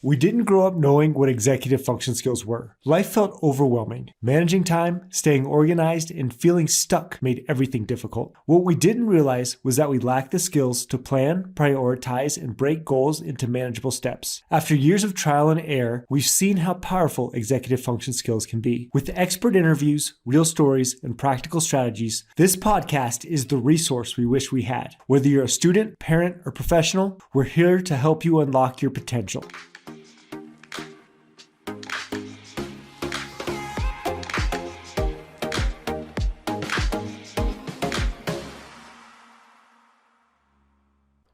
We didn't grow up knowing what executive function skills were. Life felt overwhelming. Managing time, staying organized, and feeling stuck made everything difficult. What we didn't realize was that we lacked the skills to plan, prioritize, and break goals into manageable steps. After years of trial and error, we've seen how powerful executive function skills can be. With expert interviews, real stories, and practical strategies, this podcast is the resource we wish we had. Whether you're a student, parent, or professional, we're here to help you unlock your potential.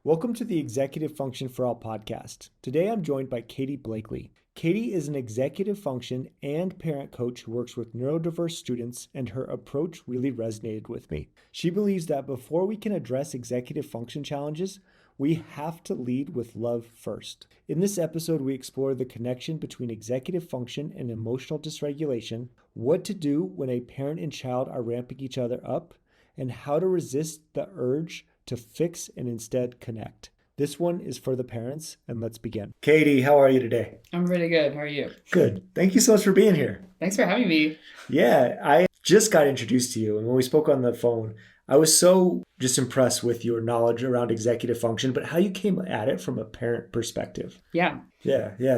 Welcome to the Executive Function for All podcast. Today I'm joined by Katie Blakeley. Katie is an executive function and parent coach who works with neurodiverse students, and her approach really resonated with me. She believes that before we can address executive function challenges, we have to lead with love first. In this episode, we explore the connection between executive function and emotional dysregulation, what to do when a parent and child are ramping each other up, and how to resist the urge to fix and instead connect. This one is for the parents, and let's begin. Katie, how are you today? I'm really good. How are you? Good. Thank you so much for being here. Thanks for having me. Yeah, I just got introduced to you, and when we spoke on the phone, I was so just impressed with your knowledge around executive function, but how you came at it from a parent perspective. Yeah.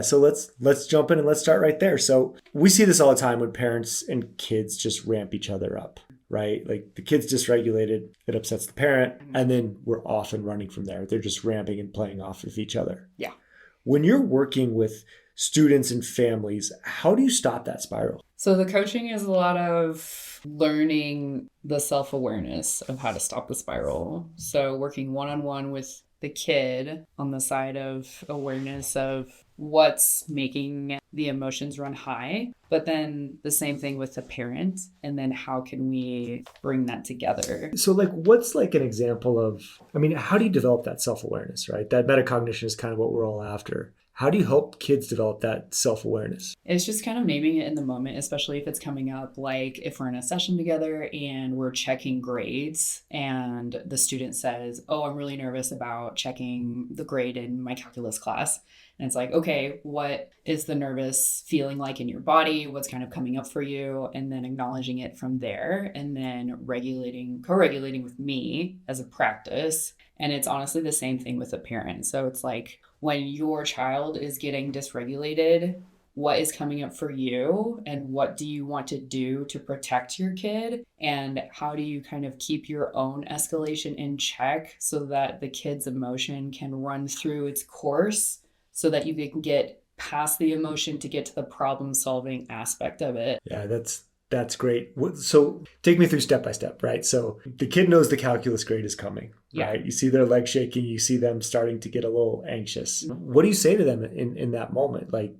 So let's jump in and let's start right there. So we see this all the time when parents and kids just ramp each other up, right? Like the kid's dysregulated, it upsets the parent, and then we're off and running from there. They're just ramping and playing off of each other. Yeah. When you're working with students and families, how do you stop that spiral? So the coaching is a lot of learning the self-awareness of how to stop the spiral. So working one-on-one with the kid on the side of awareness of what's making the emotions run high, but then the same thing with the parent, and then how can we bring that together? So what's an example of, how do you develop that self-awareness, right? That metacognition is kind of what we're all after. How do you help kids develop that self-awareness? It's just kind of naming it in the moment, especially if it's coming up, like if we're in a session together and we're checking grades and the student says, oh, I'm really nervous about checking the grade in my calculus class. And it's like, okay, what is the nervous feeling like in your body? What's kind of coming up for you? And then acknowledging it from there, and then co-regulating with me as a practice. And it's honestly the same thing with a parent. So it's like when your child is getting dysregulated, what is coming up for you and what do you want to do to protect your kid? And how do you kind of keep your own escalation in check so that the kid's emotion can run through its course, so that you can get past the emotion to get to the problem solving aspect of it. Yeah, that's great. So take me through step by step, right? So the kid knows the calculus grade is coming, right? You see their legs shaking, you see them starting to get a little anxious. What do you say to them in that moment? Like,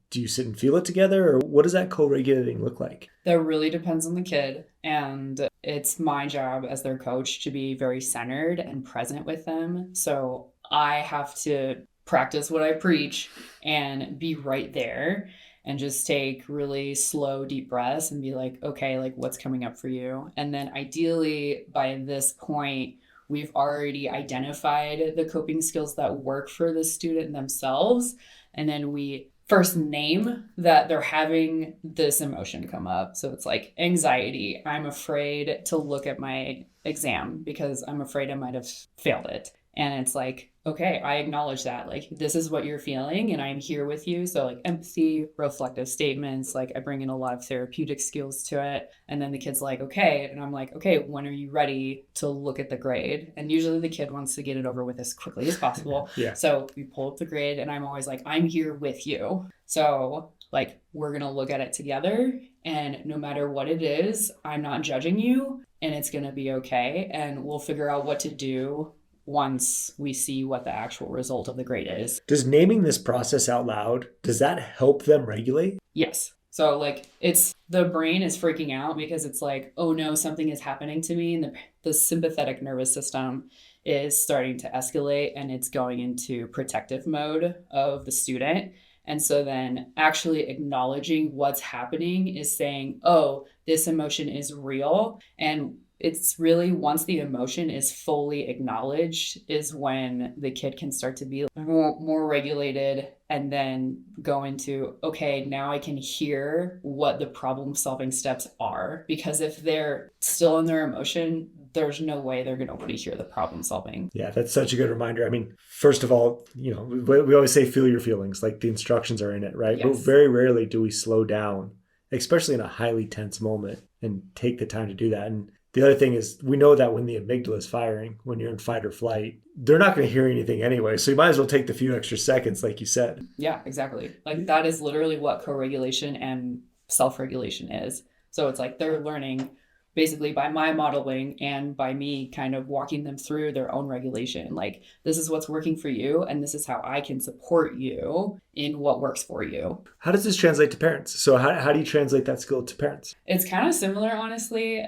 do you sit and feel it together, or what does that co-regulating look like? That really depends on the kid. And it's my job as their coach to be very centered and present with them. So I have to practice what I preach and be right there and just take really slow, deep breaths and be like, okay, like what's coming up for you? And then ideally by this point, we've already identified the coping skills that work for the student themselves. And then we first name that they're having this emotion come up. So it's like anxiety. I'm afraid to look at my exam because I'm afraid I might have failed it. And it's like, okay, I acknowledge that. Like, this is what you're feeling and I'm here with you. So like empathy, reflective statements, like I bring in a lot of therapeutic skills to it. And then the kid's like, okay. And I'm like, okay, when are you ready to look at the grade? And usually the kid wants to get it over with as quickly as possible. Yeah. So we pull up the grade and I'm always like, I'm here with you. So like, we're going to look at it together. And no matter what it is, I'm not judging you and it's going to be okay. And we'll figure out what to do once we see what the actual result of the grade is. Does naming this process out loud, does that help them regulate? Yes. So like it's the brain is freaking out because it's like, oh no, something is happening to me. And the sympathetic nervous system is starting to escalate and it's going into protective mode of the student. And so then actually acknowledging what's happening is saying, oh, this emotion is real. And it's really once the emotion is fully acknowledged is when the kid can start to be more regulated and then go into, okay, now I can hear what the problem solving steps are. Because if they're still in their emotion, there's no way they're going to really hear the problem solving. Yeah, that's such a good reminder. I mean, first of all, we always say feel your feelings, like the instructions are in it, right? Yes. But very rarely do we slow down, especially in a highly tense moment, and take the time to do that. And the other thing is, we know that when the amygdala is firing, when you're in fight or flight, they're not going to hear anything anyway. So you might as well take the few extra seconds, like you said. Yeah, exactly. Like that is literally what co-regulation and self-regulation is. So it's like they're learning basically by my modeling and by me kind of walking them through their own regulation. Like, this is what's working for you, and this is how I can support you in what works for you. How does this translate to parents? So how do you translate that skill to parents? It's kind of similar, honestly,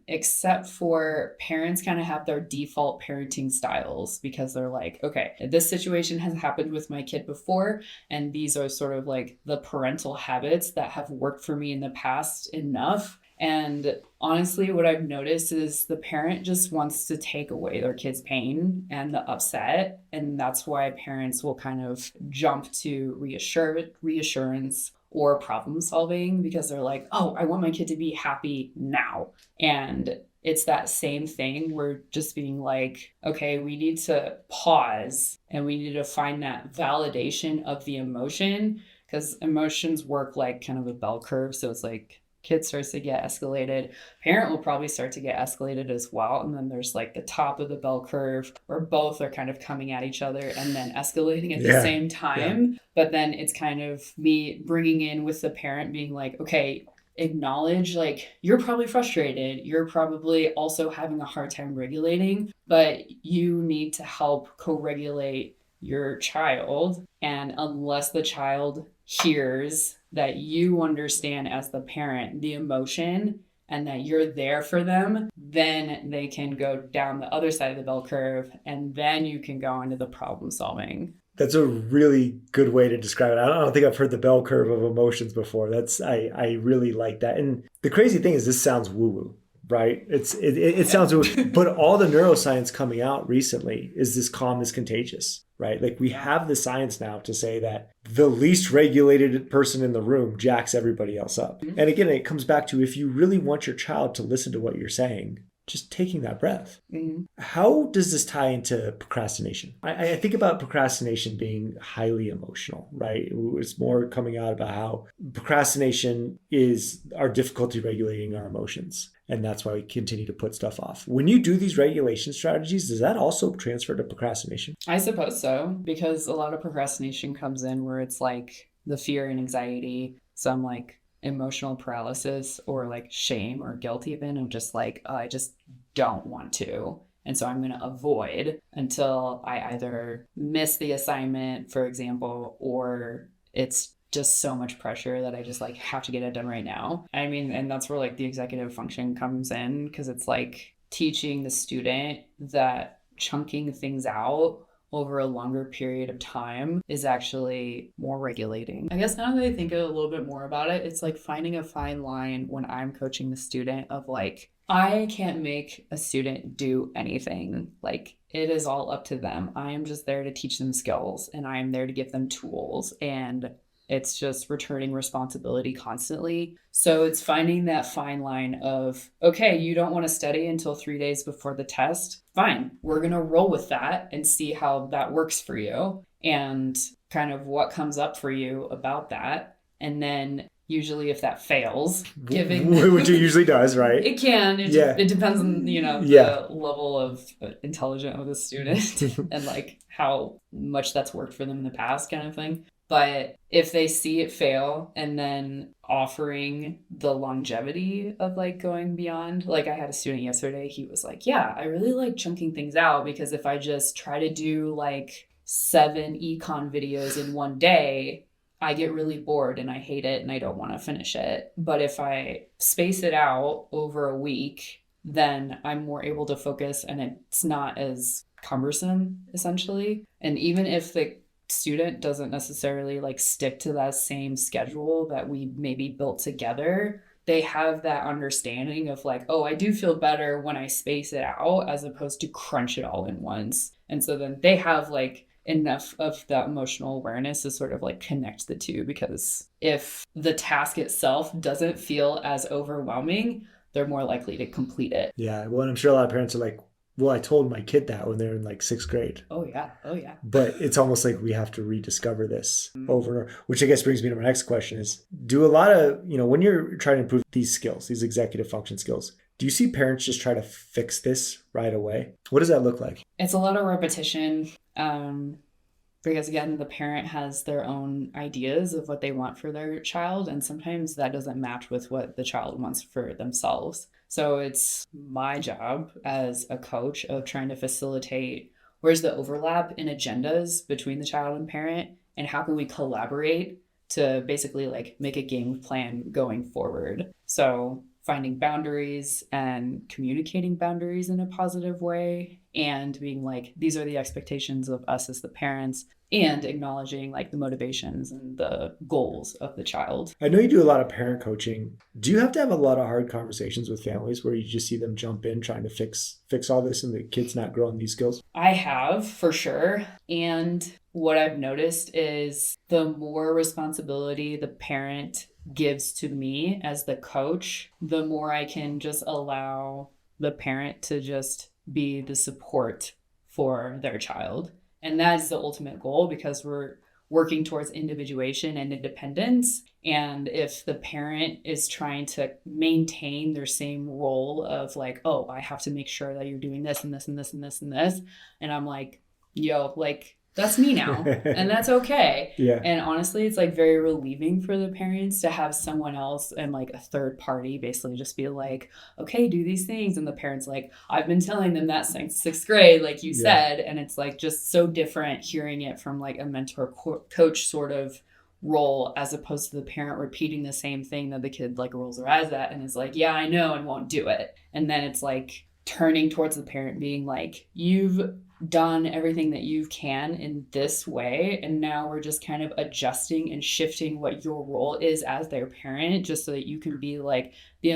except for parents kind of have their default parenting styles because they're like, okay, this situation has happened with my kid before, and these are sort of like the parental habits that have worked for me in the past enough. And honestly, what I've noticed is the parent just wants to take away their kid's pain and the upset. And that's why parents will kind of jump to reassurance or problem solving because they're like, oh, I want my kid to be happy now. And it's that same thing. We're just being like, okay, we need to pause and we need to find that validation of the emotion because emotions work like kind of a bell curve. So it's like, kid starts to get escalated, parent will probably start to get escalated as well. And then there's like the top of the bell curve where both are kind of coming at each other and then escalating at the same time. Yeah. But then it's kind of me bringing in with the parent being like, okay, acknowledge like you're probably frustrated. You're probably also having a hard time regulating, but you need to help co-regulate your child. And unless the child hears that you understand as the parent the emotion and that you're there for them, then they can go down the other side of the bell curve and then you can go into the problem solving. That's a really good way to describe it. I don't think I've heard the bell curve of emotions before. I really like that. And the crazy thing is this sounds woo-woo, right? It sounds woo-woo, but all the neuroscience coming out recently is this calm is contagious, right? Like we have the science now to say that the least regulated person in the room jacks everybody else up. Mm-hmm. And again, it comes back to if you really want your child to listen to what you're saying, just taking that breath. Mm-hmm. How does this tie into procrastination? I think about procrastination being highly emotional, right? It's more coming out about how procrastination is our difficulty regulating our emotions. And that's why we continue to put stuff off. When you do these regulation strategies, does that also transfer to procrastination? I suppose so, because a lot of procrastination comes in where it's like the fear and anxiety, some like emotional paralysis or like shame or guilt even of just like, oh, I just don't want to. And so I'm going to avoid until I either miss the assignment, for example, or it's just so much pressure that I just like have to get it done right now. I mean, and that's where like the executive function comes in because it's like teaching the student that chunking things out over a longer period of time is actually more regulating. I guess now that I think a little bit more about it, it's like finding a fine line when I'm coaching the student of like, I can't make a student do anything. Like it is all up to them. I am just there to teach them skills and I am there to give them tools and it's just returning responsibility constantly. So it's finding that fine line of, okay, you don't want to study until 3 days before the test. Fine. We're going to roll with that and see how that works for you and kind of what comes up for you about that. And then usually if that fails, giving... Which it usually does, right? It can. It depends on, the level of intelligence of the student and like how much that's worked for them in the past kind of thing. But if they see it fail and then offering the longevity of like going beyond, like I had a student yesterday, he was like, yeah, I really like chunking things out because if I just try to do like 7 econ videos in one day, I get really bored and I hate it and I don't want to finish it. But if I space it out over a week, then I'm more able to focus and it's not as cumbersome essentially. And even if the student doesn't necessarily like stick to that same schedule that we maybe built together, they have that understanding of like, oh, I do feel better when I space it out as opposed to crunch it all in once. And so then they have like enough of that emotional awareness to sort of like connect the two, because if the task itself doesn't feel as overwhelming, they're more likely to complete it. Yeah. Well, and I'm sure a lot of parents are like, well, I told my kid that when they're in like 6th grade. Oh, yeah. Oh, yeah. But it's almost like we have to rediscover this over and over, which I guess brings me to my next question is, do a lot of, when you're trying to improve these skills, these executive function skills, do you see parents just try to fix this right away? What does that look like? It's a lot of repetition. Because again, the parent has their own ideas of what they want for their child, and sometimes that doesn't match with what the child wants for themselves. So it's my job as a coach of trying to facilitate where's the overlap in agendas between the child and parent, and how can we collaborate to basically like make a game plan going forward. So finding boundaries and communicating boundaries in a positive way, and being like, these are the expectations of us as the parents, and acknowledging like the motivations and the goals of the child. I know you do a lot of parent coaching. Do you have to have a lot of hard conversations with families where you just see them jump in trying to fix all this and the kid's not growing these skills? I have, for sure. And what I've noticed is the more responsibility the parent gives to me as the coach, the more I can just allow the parent to just be the support for their child. And that is the ultimate goal, because we're working towards individuation and independence. And if the parent is trying to maintain their same role of like, oh, I have to make sure that you're doing this and this and this and this and this, and I'm like, yo, like, that's me now. And that's okay. Yeah. And honestly, it's like very relieving for the parents to have someone else and like a third party basically just be like, okay, do these things. And the parents like, I've been telling them that since 6th grade, like you said. And it's like just so different hearing it from like a mentor coach sort of role, as opposed to the parent repeating the same thing that the kid like rolls their eyes at and is like, yeah, I know, and won't do it. And then it's like turning towards the parent being like, you've done everything that you can in this way, and now we're just kind of adjusting and shifting what your role is as their parent, just so that you can be like the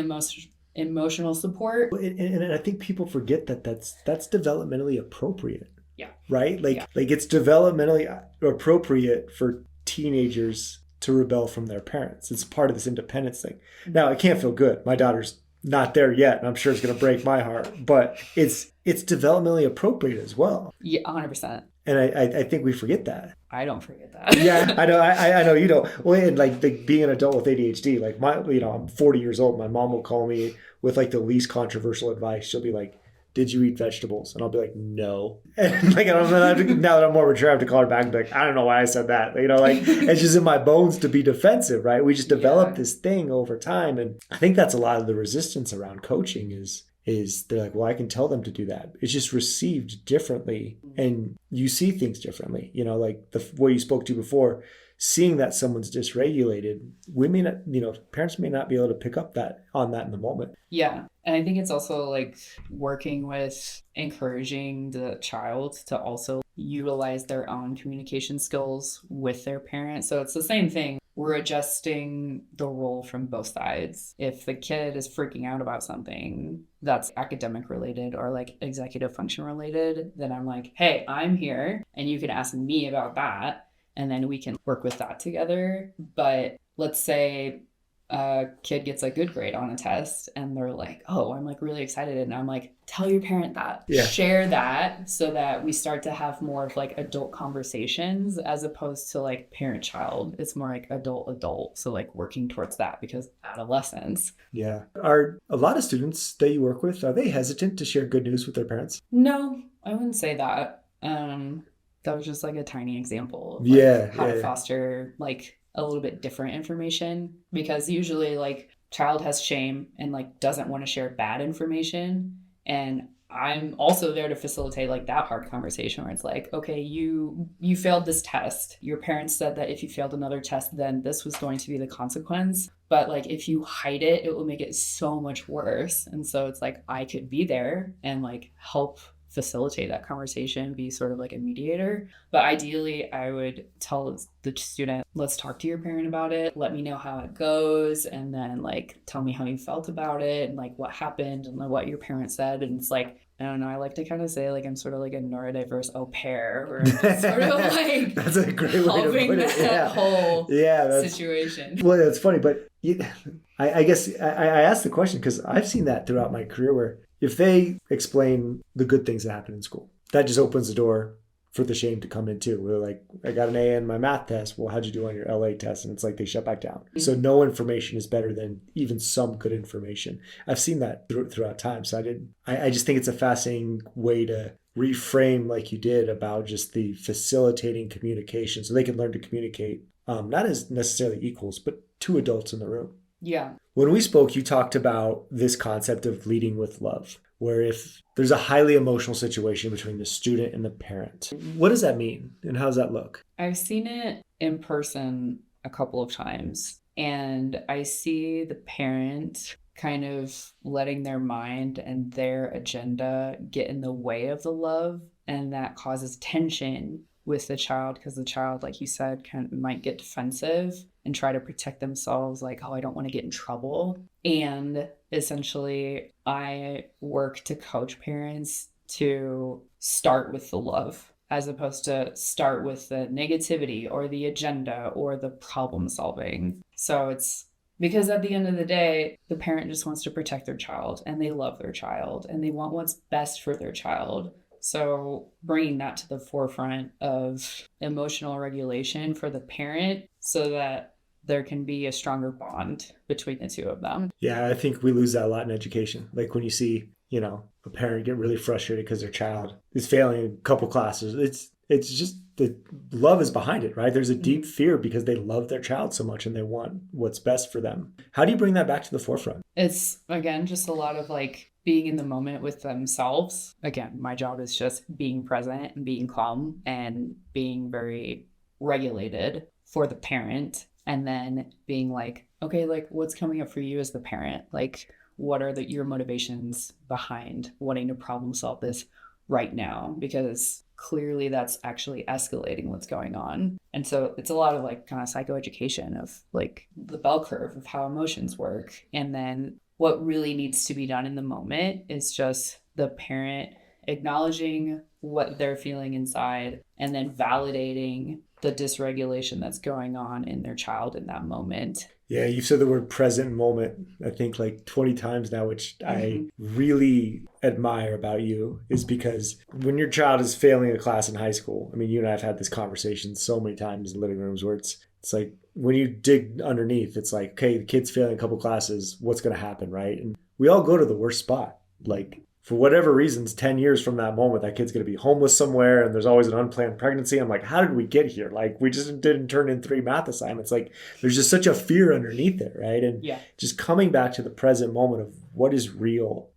emotional support. And I think people forget that that's developmentally appropriate. Yeah. Right? Like it's developmentally appropriate for teenagers to rebel from their parents. It's part of this independence thing. Now, it can't feel good. My daughter's not there yet, and I'm sure it's going to break my heart, but it's developmentally appropriate as well. Yeah, 100%. And I think we forget that. I don't forget that. Yeah, I know. I know you don't. Well, and like being an adult with ADHD, like I'm 40 years old. My mom will call me with like the least controversial advice. She'll be like, did you eat vegetables? And I'll be like, no. And like, now that I'm more mature, I have to call her back and be like, I don't know why I said that. Like it's just in my bones to be defensive, right? We just develop this thing over time. And I think that's a lot of the resistance around coaching is they're like, well, I can tell them to do that. It's just received differently. And you see things differently, like the way you spoke to before, seeing that someone's dysregulated, we may not, parents may not be able to pick up on that in the moment. Yeah. And I think it's also like working with encouraging the child to also utilize their own communication skills with their parents. So it's the same thing. We're adjusting the role from both sides. If the kid is freaking out about something that's academic related or like executive function related, then I'm like, hey, I'm here and you can ask me about that. And then we can work with that together. But let's say a kid gets a good grade on a test and they're like, oh, I'm like really excited. And I'm like, tell your parent that. Yeah. Share that so that we start to have more of like adult conversations as opposed to like parent-child. It's more like adult-adult. So like working towards that, because adolescence. Yeah. Are a lot of students that you work with, are they hesitant to share good news with their parents? No, I wouldn't say that. That was just like a tiny example of like how to foster like a little bit different information, because usually like child has shame and like doesn't want to share bad information. And I'm also there to facilitate like that hard conversation where it's like, okay, you failed this test. Your parents said that if you failed another test, then this was going to be the consequence. But like if you hide it, it will make it so much worse. And so it's like I could be there and like help facilitate that conversation, be sort of like a mediator. But ideally, I would tell the student, let's talk to your parent about it. Let me know how it goes. And then like, tell me how you felt about it and like what happened and like, what your parent said. And it's like, I don't know, I like to kind of say like I'm sort of like a neurodiverse au pair, or sort of like that's a great way to put it. That whole situation. Well, that's funny, but I guess I asked the question because I've seen that throughout my career where if they explain the good things that happen in school, that just opens the door for the shame to come in too. We're like, I got an A in my math test. Well, how'd you do on your LA test? And it's like they shut back down. Mm-hmm. So no information is better than even some good information. I've seen that throughout time. So I just think it's a fascinating way to reframe like you did about just the facilitating communication so they can learn to communicate, not as necessarily equals, but two adults in the room. Yeah. When we spoke, you talked about this concept of leading with love, where if there's a highly emotional situation between the student and the parent, what does that mean and how does that look? I've seen it in person a couple of times, and I see the parent kind of letting their mind and their agenda get in the way of the love, and that causes tension with the child because the child, like you said, might get defensive and try to protect themselves, like, oh, I don't want to get in trouble. And essentially, I work to coach parents to start with the love as opposed to start with the negativity or the agenda or the problem solving. So it's because at the end of the day, the parent just wants to protect their child and they love their child and they want what's best for their child. So bringing that to the forefront of emotional regulation for the parent so that there can be a stronger bond between the two of them. Yeah, I think we lose that a lot in education. Like when you see, a parent get really frustrated because their child is failing a couple classes, it's just the love is behind it, right? There's a deep fear because they love their child so much and they want what's best for them. How do you bring that back to the forefront? It's, again, just a lot of like being in the moment with themselves. Again, my job is just being present and being calm and being very regulated for the parent. And then being like, okay, like what's coming up for you as the parent? Like, what are your motivations behind wanting to problem solve this right now? Because clearly that's actually escalating what's going on. And so it's a lot of like kind of psychoeducation of like the bell curve of how emotions work. And then what really needs to be done in the moment is just the parent acknowledging what they're feeling inside and then validating the dysregulation that's going on in their child in that moment. Yeah, you've said the word present moment, I think like 20 times now, which I really admire about you, is because when your child is failing a class in high school, I mean, you and I have had this conversation so many times in living rooms where it's like when you dig underneath, it's like, okay, the kid's failing a couple classes, what's going to happen, right? And we all go to the worst spot. Like, for whatever reasons, 10 years from that moment, that kid's going to be homeless somewhere and there's always an unplanned pregnancy. I'm like, how did we get here? Like, we just didn't turn in 3 math assignments. Like, there's just such a fear underneath it, right? And just coming back to the present moment of what is real.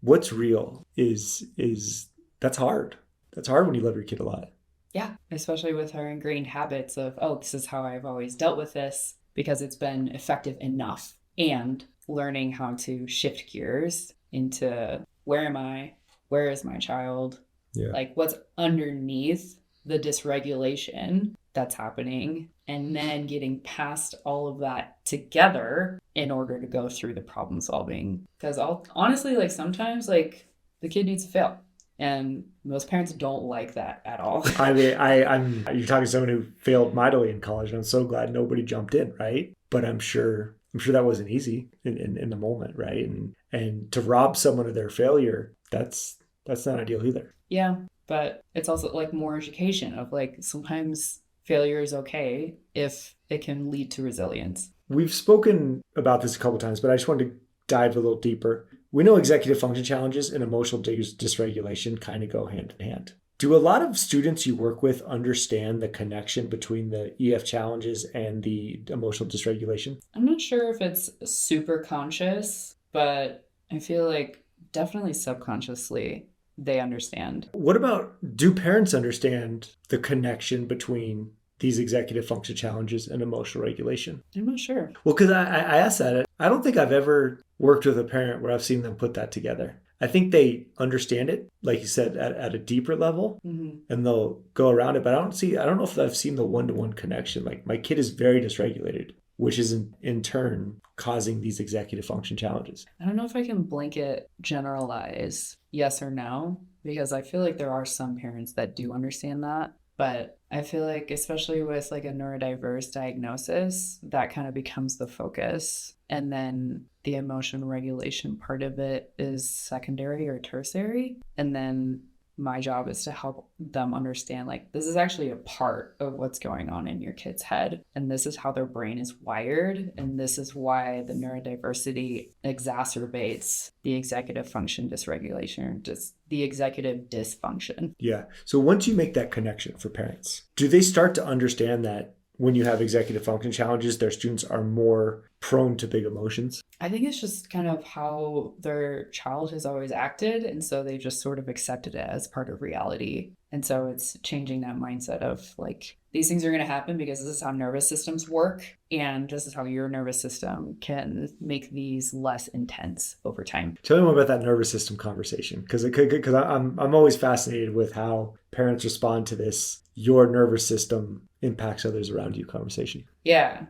What's real is that's hard. That's hard when you love your kid a lot. Yeah, especially with our ingrained habits of, oh, this is how I've always dealt with this because it's been effective enough. And learning how to shift gears into where am I? Where is my child? Yeah. Like what's underneath the dysregulation that's happening? And then getting past all of that together in order to go through the problem solving. Because honestly, like sometimes like the kid needs to fail. And most parents don't like that at all. I mean, you're talking to someone who failed mightily in college, and I'm so glad nobody jumped in, right? But I'm sure that wasn't easy in the moment, right? And to rob someone of their failure, that's not ideal either. Yeah, but it's also like more education of like sometimes failure is okay if it can lead to resilience. We've spoken about this a couple of times, but I just wanted to dive a little deeper. We know executive function challenges and emotional dysregulation kind of go hand in hand. Do a lot of students you work with understand the connection between the EF challenges and the emotional dysregulation? I'm not sure if it's super conscious, but I feel like definitely subconsciously they understand. What about, do parents understand the connection between these executive function challenges and emotional regulation? I'm not sure. Well, because I asked that. I don't think I've ever worked with a parent where I've seen them put that together. I think they understand it, like you said, at a deeper level, Mm-hmm. and they'll go around it. But I don't know if I've seen the one-to-one connection. Like my kid is very dysregulated, which is in turn causing these executive function challenges. I don't know if I can blanket generalize yes or no, because I feel like there are some parents that do understand that. But I feel like, especially with like a neurodiverse diagnosis, that kind of becomes the focus. And then the emotion regulation part of it is secondary or tertiary. And then my job is to help them understand like this is actually a part of what's going on in your kid's head, and this is how their brain is wired, and this is why the neurodiversity exacerbates the executive function dysregulation, just the executive dysfunction. Yeah. So once you make that connection for parents, do they start to understand that when you have executive function challenges, their students are more prone to big emotions? I think it's just kind of how their child has always acted. And so they just sort of accepted it as part of reality. And so it's changing that mindset of like, these things are going to happen because this is how nervous systems work. And this is how your nervous system can make these less intense over time. Tell me more about that nervous system conversation, because I'm always fascinated with how parents respond to this. Your nervous system impacts others around you conversation. Yeah.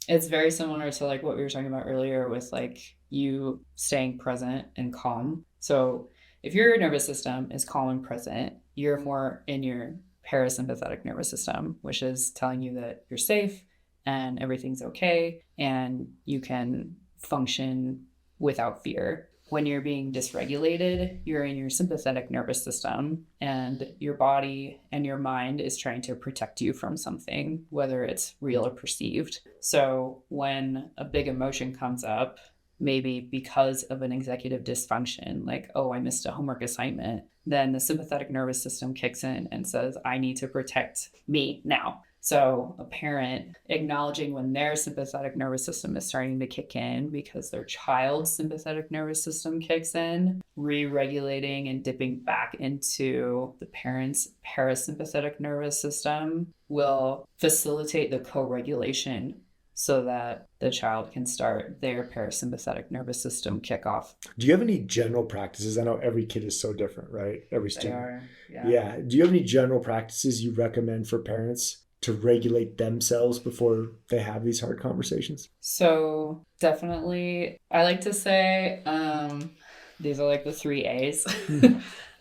It's very similar to like what we were talking about earlier with like you staying present and calm. So if your nervous system is calm and present, you're more in your parasympathetic nervous system, which is telling you that you're safe and everything's okay and you can function without fear. When you're being dysregulated, you're in your sympathetic nervous system and your body and your mind is trying to protect you from something, whether it's real or perceived. So when a big emotion comes up, maybe because of an executive dysfunction, like, oh, I missed a homework assignment, then the sympathetic nervous system kicks in and says, I need to protect me now. So a parent acknowledging when their sympathetic nervous system is starting to kick in because their child's sympathetic nervous system kicks in, re-regulating and dipping back into the parent's parasympathetic nervous system will facilitate the co-regulation so that the child can start their parasympathetic nervous system kick off. Do you have any general practices? I know every kid is so different, right? Every They student. are, Yeah. Do you have any general practices you recommend for parents to regulate themselves before they have these hard conversations? So definitely, I like to say these are like the 3 A's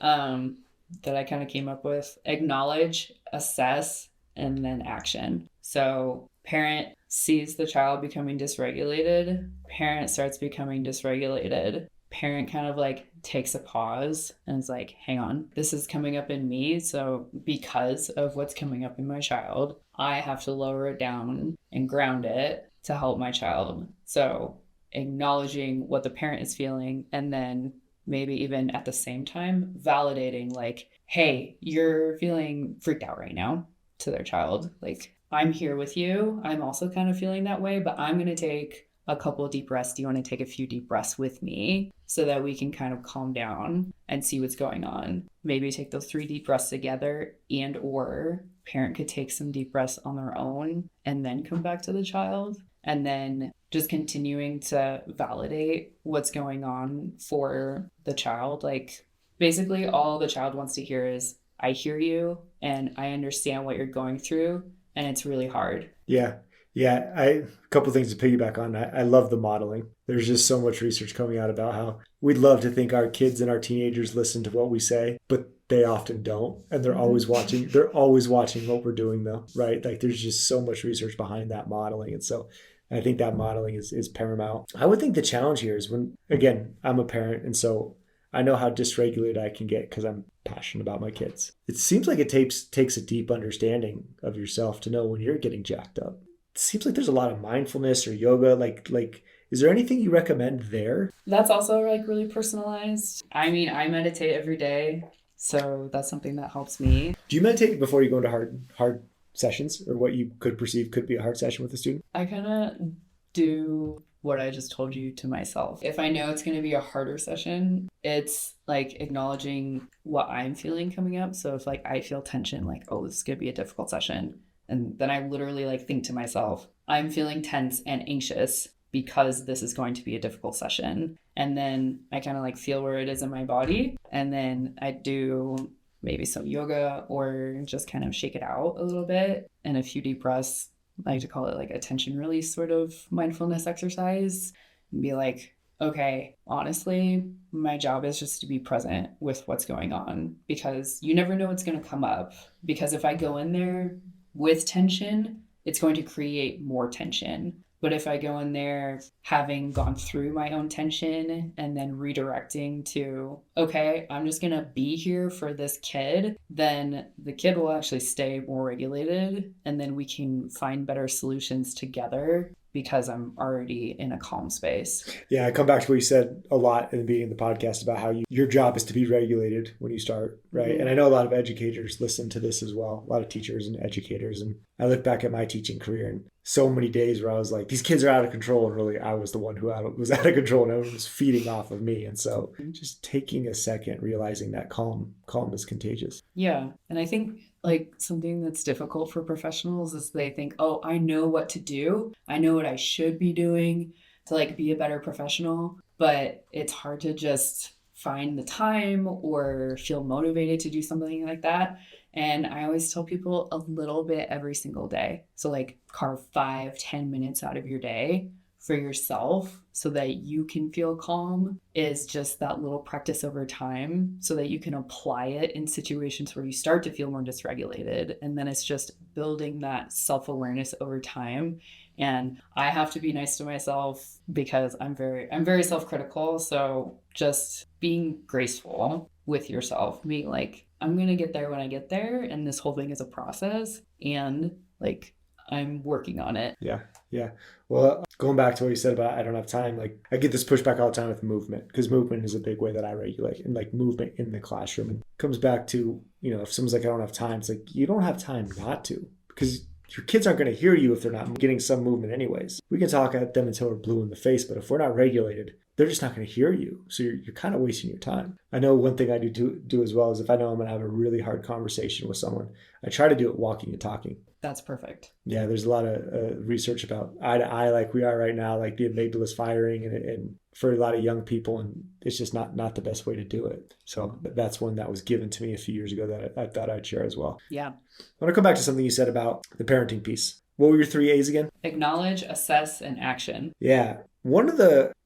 that I kind of came up with: acknowledge, assess, and then action. So parent sees the child becoming dysregulated, parent starts becoming dysregulated, parent kind of like takes a pause and is like, hang on, this is coming up in me. So because of what's coming up in my child, I have to lower it down and ground it to help my child. So acknowledging what the parent is feeling, and then maybe even at the same time validating like, hey, you're feeling freaked out right now, to their child. Like, I'm here with you. I'm also kind of feeling that way, but I'm going to take a couple of deep breaths. Do you want to take a few deep breaths with me so that we can kind of calm down and see what's going on? Maybe take those 3 deep breaths together, and or parent could take some deep breaths on their own and then come back to the child. And then just continuing to validate what's going on for the child. Like, basically all the child wants to hear is, I hear you and I understand what you're going through, and it's really hard. Yeah. A couple things to piggyback on. I love the modeling. There's just so much research coming out about how we'd love to think our kids and our teenagers listen to what we say, but they often don't. And they're always watching. They're always watching what we're doing though, right? Like there's just so much research behind that modeling. And so I think that modeling is paramount. I would think the challenge here is when, again, I'm a parent. And so I know how dysregulated I can get because I'm passionate about my kids. It seems like it takes a deep understanding of yourself to know when you're getting jacked up. It seems like there's a lot of mindfulness or yoga. Like, is there anything you recommend there? That's also like really personalized. I mean, I meditate every day, so that's something that helps me. Do you meditate before you go into hard sessions, or what you could perceive could be a hard session with a student? I kind of do what I just told you to myself. If I know it's going to be a harder session, it's like acknowledging what I'm feeling coming up. So if like I feel tension, like, oh, this is going to be a difficult session. And then I literally like think to myself, I'm feeling tense and anxious because this is going to be a difficult session. And then I kind of like feel where it is in my body. And then I do maybe some yoga or just kind of shake it out a little bit and a few deep breaths. I like to call it like a tension release sort of mindfulness exercise, and be like, okay, honestly, my job is just to be present with what's going on, because you never know what's going to come up. Because if I go in there with tension, it's going to create more tension. But if I go in there having gone through my own tension and then redirecting to, okay, I'm just going to be here for this kid, then the kid will actually stay more regulated, and then we can find better solutions together because I'm already in a calm space. Yeah, I come back to what you said a lot in the beginning of the podcast about how your job is to be regulated when you start, right? Mm-hmm. And I know a lot of educators listen to this as well, a lot of teachers and educators. And I look back at my teaching career and so many days where I was like, these kids are out of control. And really, I was the one who was out of control and everyone was feeding off of me. And so just taking a second, realizing that calm is contagious. Yeah. And I think like something that's difficult for professionals is they think, oh, I know what to do. I know what I should be doing to like be a better professional. But it's hard to just find the time or feel motivated to do something like that. And I always tell people a little bit every single day. So like carve 5-10 minutes out of your day for yourself so that you can feel calm is just that little practice over time so that you can apply it in situations where you start to feel more dysregulated. And then it's just building that self-awareness over time. And I have to be nice to myself because I'm very self-critical. So just being graceful with yourself, being like, I'm going to get there when I get there. And this whole thing is a process. And like, I'm working on it. Yeah. Well, going back to what you said about I don't have time, like I get this pushback all the time with movement, because movement is a big way that I regulate, and like movement in the classroom. And it comes back to, if someone's like, I don't have time, it's like, you don't have time not to, because your kids aren't going to hear you if they're not getting some movement anyways. We can talk at them until we're blue in the face, but if we're not regulated, they're just not going to hear you. So you're kind of wasting your time. I know one thing I do as well is if I know I'm going to have a really hard conversation with someone, I try to do it walking and talking. That's perfect. Yeah, there's a lot of research about eye to eye like we are right now, like the amygdala's firing and for a lot of young people, and it's just not the best way to do it. So that's one that was given to me a few years ago that I thought I'd share as well. Yeah. I want to come back to something you said about the parenting piece. What were your 3 A's again? Acknowledge, assess, and action. Yeah.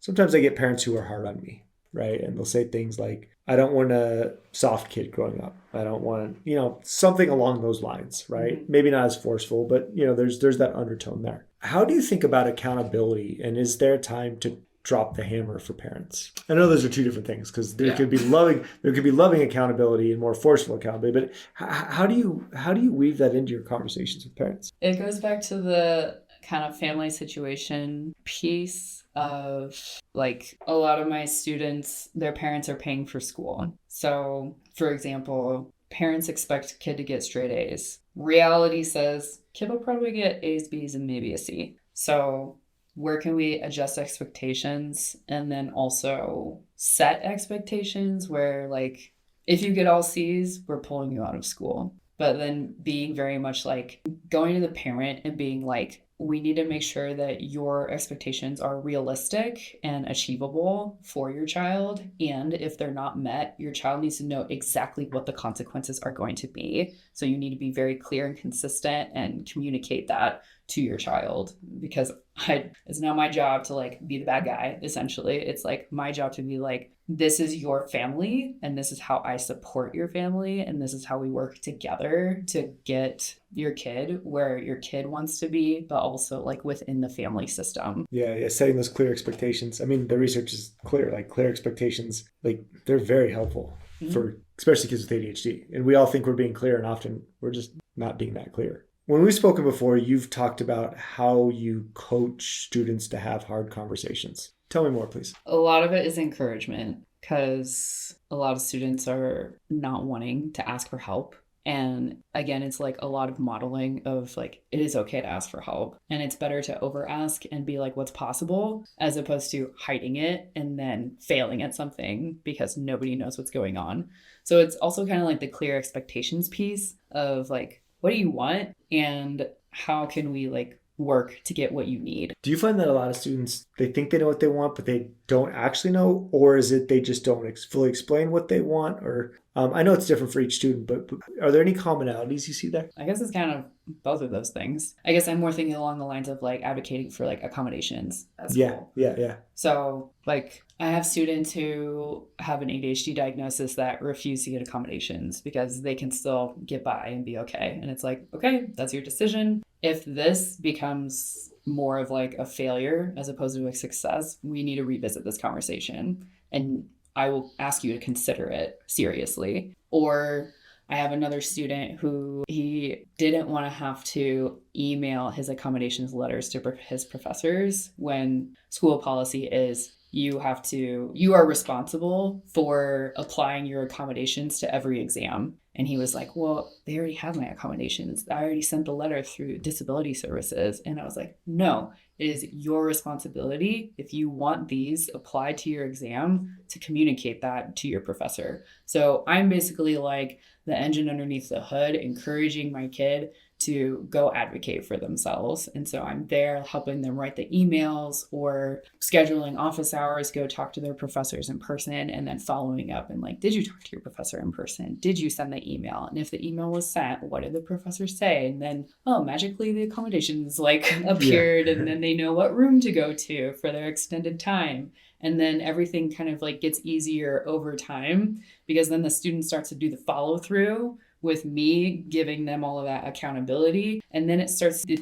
Sometimes I get parents who are hard on me, right? And they'll say things like, I don't want a soft kid growing up. I don't want, something along those lines, right? Mm-hmm. Maybe not as forceful, but, there's that undertone there. How do you think about accountability? And is there time to drop the hammer for parents? I know those are two different things, because there could be loving accountability and more forceful accountability, but how do you weave that into your conversations with parents? It goes back to the kind of family situation piece of like a lot of my students, their parents are paying for school. So for example, parents expect kid to get straight A's. Reality says kid will probably get A's, B's, and maybe a C. So where can we adjust expectations and then also set expectations where like, if you get all C's, we're pulling you out of school. But then being very much like going to the parent and being like, we need to make sure that your expectations are realistic and achievable for your child. And if they're not met, your child needs to know exactly what the consequences are going to be. So you need to be very clear and consistent and communicate that to your child, because it's not my job to like be the bad guy. Essentially, it's like my job to be like, this is your family and this is how I support your family. And this is how we work together to get your kid where your kid wants to be, but also like within the family system. Yeah. Setting those clear expectations. I mean, the research is clear, like clear expectations, like they're very helpful for especially kids with ADHD. And we all think we're being clear, and often we're just not being that clear. When we've spoken before, you've talked about how you coach students to have hard conversations. Tell me more, please. A lot of it is encouragement, because a lot of students are not wanting to ask for help. And again, it's like a lot of modeling of like, it is okay to ask for help. And it's better to over ask and be like, what's possible, as opposed to hiding it and then failing at something because nobody knows what's going on. So it's also kind of like the clear expectations piece of like, what do you want? And how can we like work to get what you need. Do you find that a lot of students, they think they know what they want, but they don't actually know? Or is it they just don't fully explain what they want? Or I know it's different for each student, but are there any commonalities you see there? I guess it's kind of both of those things. I guess I'm more thinking along the lines of like advocating for like accommodations at school. Yeah. So like I have students who have an ADHD diagnosis that refuse to get accommodations because they can still get by and be okay. And it's like, okay, that's your decision. If this becomes more of like a failure as opposed to a success, we need to revisit this conversation. And I will ask you to consider it seriously. Or I have another student who he didn't want to have to email his accommodations letters to his professors when school policy is you are responsible for applying your accommodations to every exam. And he was like, well, they already have my accommodations. I already sent the letter through disability services. And I was like, no, it is your responsibility, if you want these applied to your exam, to communicate that to your professor. So I'm basically like the engine underneath the hood, encouraging my kid to go advocate for themselves. And so I'm there helping them write the emails or scheduling office hours, go talk to their professors in person, and then following up and like, did you talk to your professor in person? Did you send the email? And if the email was sent, what did the professor say? And then, magically the accommodations like appeared and then they know what room to go to for their extended time. And then everything kind of like gets easier over time because then the student starts to do the follow through with me giving them all of that accountability. And then it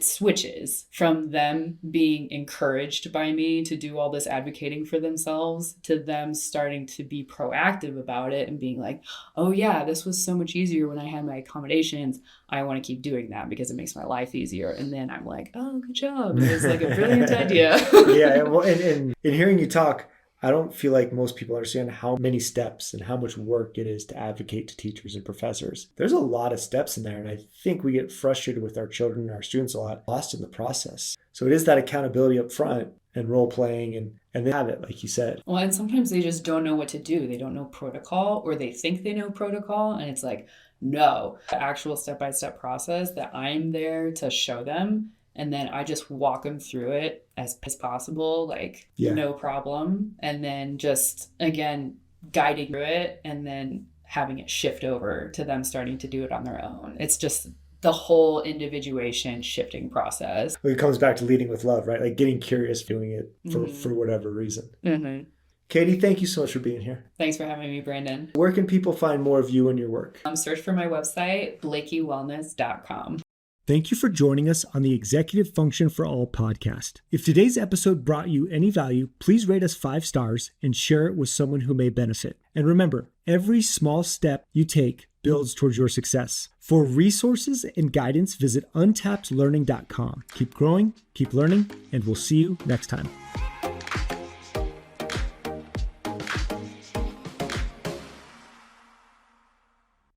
switches from them being encouraged by me to do all this advocating for themselves to them starting to be proactive about it and being like, oh yeah, this was so much easier when I had my accommodations. I want to keep doing that because it makes my life easier. And then I'm like, oh, good job. It was like a brilliant idea. Yeah. Well, and in hearing you talk, I don't feel like most people understand how many steps and how much work it is to advocate to teachers and professors. There's a lot of steps in there, and I think we get frustrated with our children and our students a lot, lost in the process. So it is that accountability up front and role playing and they have it, like you said. Well, and sometimes they just don't know what to do. They don't know protocol, or they think they know protocol, and it's like, no, the actual step-by-step process that I'm there to show them. And then I just walk them through it as possible, like no problem. And then just, again, guiding through it and then having it shift over to them starting to do it on their own. It's just the whole individuation shifting process. It comes back to leading with love, right? Like getting curious, doing it for whatever reason. Mm-hmm. Katie, thank you so much for being here. Thanks for having me, Brandon. Where can people find more of you and your work? Search for my website, blakeywellness.com. Thank you for joining us on the Executive Function for All podcast. If today's episode brought you any value, please rate us 5 stars and share it with someone who may benefit. And remember, every small step you take builds towards your success. For resources and guidance, visit untappedlearning.com. Keep growing, keep learning, and we'll see you next time.